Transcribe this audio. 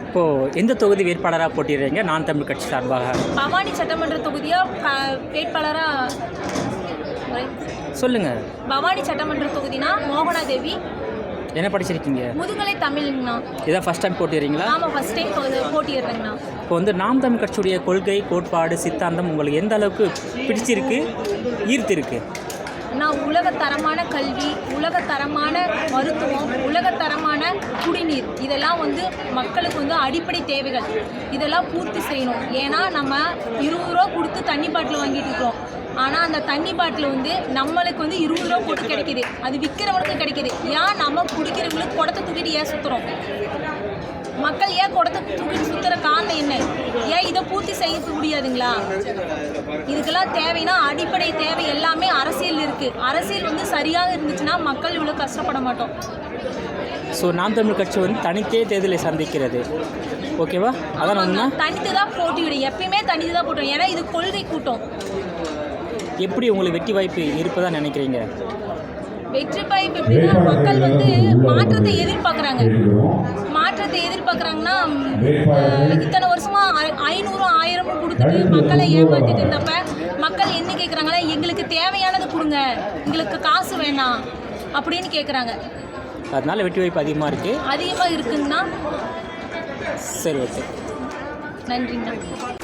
இப்போது எந்த தொகுதி வேட்பாளராக போட்டிடுறீங்க நான் தமிழ் கட்சி சார்பாக? பவானி சட்டமன்ற தொகுதியாக வேட்பாளராக சொல்லுங்கள். பவானி சட்டமன்ற தொகுதினா மோகனாதேவி. என்ன படிச்சிருக்கீங்க? முதுகலை தமிழ்ங்கண்ணா. இதான் ஃபஸ்ட் டைம் போட்டிடுறீங்களா? ஆமாம், ஃபஸ்ட் டைம் போட்டிடுறேங்கண்ணா. இப்போ வந்து நாம் தமிழ் கட்சியுடைய கொள்கை, கோட்பாடு, சித்தாந்தம் உங்களுக்கு எந்த அளவுக்கு பிடிச்சிருக்கு, ஈர்த்திருக்கு? நான் உலகத்தரமான கல்வி, உலகத்தரமான மருத்துவம், உலகத்தரமான குடிநீர், இதெல்லாம் வந்து மக்களுக்கு வந்து அடிப்படை தேவைகள். இதெல்லாம் பூர்த்தி செய்யணும். ஏன்னா நம்ம 20 ரூபா கொடுத்து தண்ணி பாட்டில் வாங்கிட்டு இருக்கோம். ஆனால் அந்த தண்ணி பாட்டில் வந்து நம்மளுக்கு வந்து 20 ரூபா போட்டு கிடைக்கிது, அது விற்கிறவங்களுக்கு கிடைக்கிது. ஏன் நம்ம குடிக்கிறவங்களுக்கு குடத்தை தூக்கிட்டு ஏன் சுற்றுறோம்? மக்கள் ஏன் குடத்தை தூக்கிட்டு சுற்றுற காரணம் என்ன? ஏன் இதை பூர்த்தி செய்ய முடியாதுங்களா? இதுக்கெல்லாம் தேவைன்னா அடிப்படை தேவை எல்லாமே அரசியல் இருக்குது. அரசியல் வந்து சரியாக இருந்துச்சுன்னா மக்கள் இவ்வளோ கஷ்டப்பட மாட்டோம். ஸோ நாம் தமிழ் கட்சி வந்து தனித்தே தேர்தலை சந்திக்கிறது, ஓகேவா? அதான் தனித்து தான் போட்டிவிடும், எப்பயுமே தனித்து தான் போட்டோம். ஏன்னா இது கொள்கை கூட்டம். எப்படி உங்களுக்கு வெற்றி வாய்ப்பு இருப்பதா நினைக்கிறீங்க? வெற்றி வாய்ப்பு எப்படின்னா, மக்கள் வந்து மாற்றத்தை எதிர்பார்க்குறாங்க. மாற்றத்தை எதிர்பார்க்குறாங்கன்னா, இத்தனை வருஷமாக 500 1000 கொடுத்துட்டு மக்களை ஏமாற்றிட்டு இருந்தப்ப மக்கள் என்ன கேட்குறாங்களா, எங்களுக்கு தேவையானது கொடுங்க, எங்களுக்கு காசு வேணாம் அப்படின்னு கேட்குறாங்க. அதனால வெற்றி வாய்ப்பு அதிகமாக இருக்குதுன்னா. சரி, ஓகே, நன்றிங்கண்ணா.